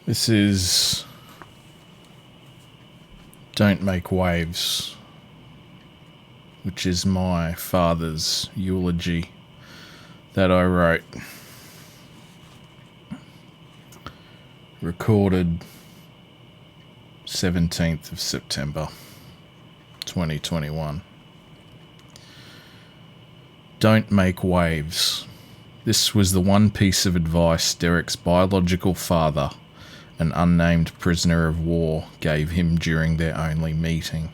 This is Don't Make Waves, which is my father's eulogy that I wrote. Recorded 17th of September 2021. Don't make waves. This was the one piece of advice Derek's biological father, an unnamed prisoner of war, gave him during their only meeting.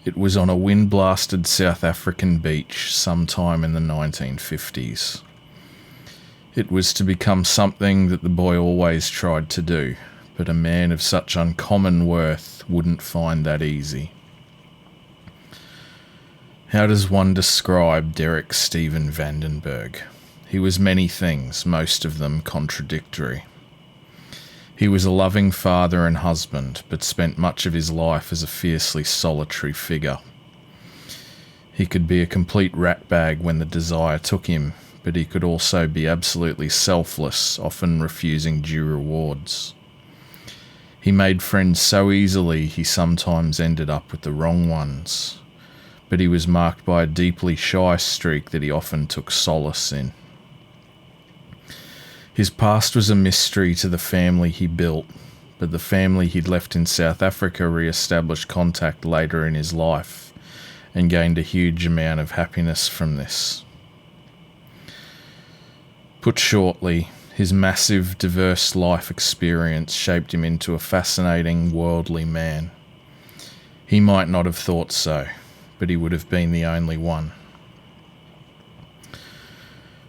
It was on a wind-blasted South African beach sometime in the 1950s. It was to become something that the boy always tried to do, but a man of such uncommon worth wouldn't find that easy. How does one describe Derek Stephen Vandenberg? He was many things, most of them contradictory. He was a loving father and husband, but spent much of his life as a fiercely solitary figure. He could be a complete ratbag when the desire took him, but he could also be absolutely selfless, often refusing due rewards. He made friends so easily he sometimes ended up with the wrong ones, but he was marked by a deeply shy streak that he often took solace in. His past was a mystery to the family he built, but the family he'd left in South Africa re-established contact later in his life and gained a huge amount of happiness from this. Put shortly, his massive, diverse life experience shaped him into a fascinating, worldly man. He might not have thought so, but he would have been the only one.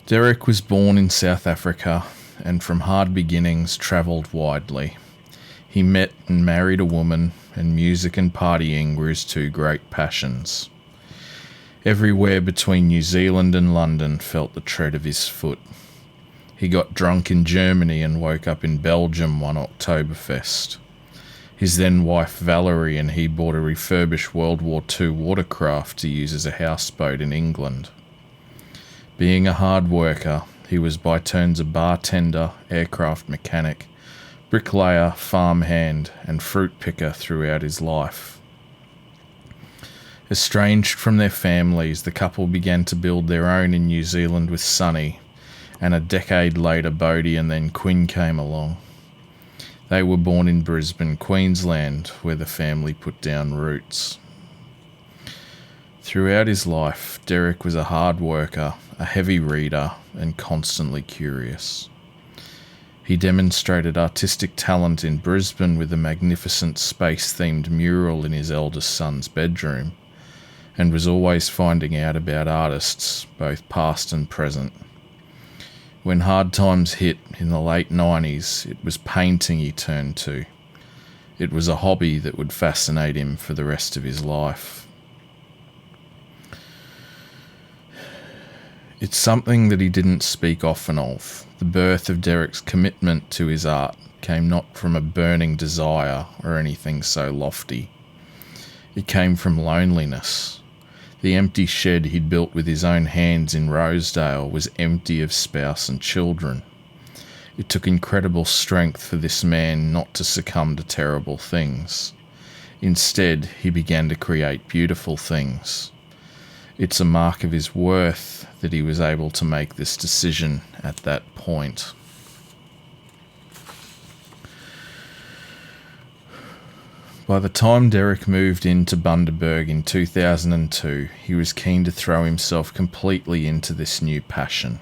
Derek was born in South Africa and from hard beginnings travelled widely. He met and married a woman, and music and partying were his two great passions. Everywhere between New Zealand and London felt the tread of his foot. He got drunk in Germany and woke up in Belgium one Oktoberfest. His then wife Valerie and he bought a refurbished World War II watercraft to use as a houseboat in England. Being a hard worker, he was by turns a bartender, aircraft mechanic, bricklayer, farmhand, and fruit picker throughout his life. Estranged from their families, the couple began to build their own in New Zealand with Sonny, and a decade later Bodie and then Quinn came along. They were born in Brisbane, Queensland, where the family put down roots. Throughout his life, Derek was a hard worker, a heavy reader, and constantly curious. He demonstrated artistic talent in Brisbane with a magnificent space-themed mural in his eldest son's bedroom, and was always finding out about artists, both past and present. When hard times hit in the late 90s, it was painting he turned to. It was a hobby that would fascinate him for the rest of his life. It's something that he didn't speak often of. The birth of Derek's commitment to his art came not from a burning desire or anything so lofty. It came from loneliness. The empty shed he'd built with his own hands in Rosedale was empty of spouse and children. It took incredible strength for this man not to succumb to terrible things. Instead, he began to create beautiful things. It's a mark of his worth that he was able to make this decision at that point. By the time Derek moved into Bundaberg in 2002, he was keen to throw himself completely into this new passion.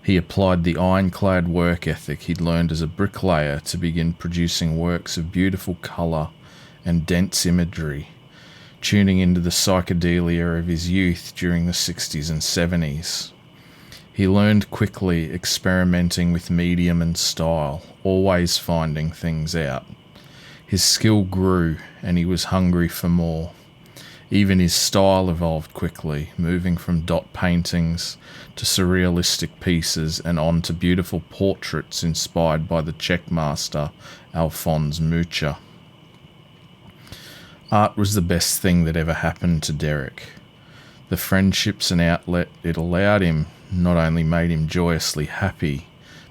He applied the ironclad work ethic he'd learned as a bricklayer to begin producing works of beautiful colour and dense imagery, tuning into the psychedelia of his youth during the 60s and 70s. He learned quickly, experimenting with medium and style, always finding things out. His skill grew and he was hungry for more. Even his style evolved quickly, moving from dot paintings to surrealistic pieces and on to beautiful portraits inspired by the Czech master Alphonse Mucha. Art was the best thing that ever happened to Derek. The friendships and outlet it allowed him not only made him joyously happy,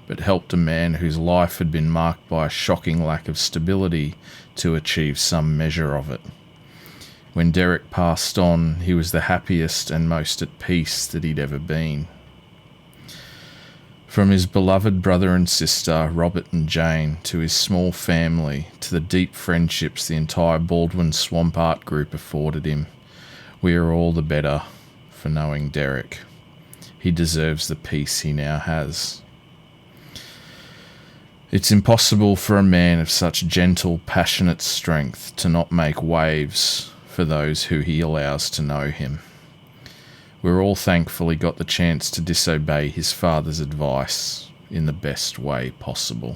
but helped a man whose life had been marked by a shocking lack of stability to achieve some measure of it. When Derek passed on, he was the happiest and most at peace that he'd ever been. From his beloved brother and sister, Robert and Jane, to his small family, to the deep friendships the entire Baldwin Swamp Art group afforded him, we are all the better for knowing Derek. He deserves the peace he now has. It's impossible for a man of such gentle, passionate strength to not make waves for those who he allows to know him. We're all thankful he got the chance to disobey his father's advice in the best way possible.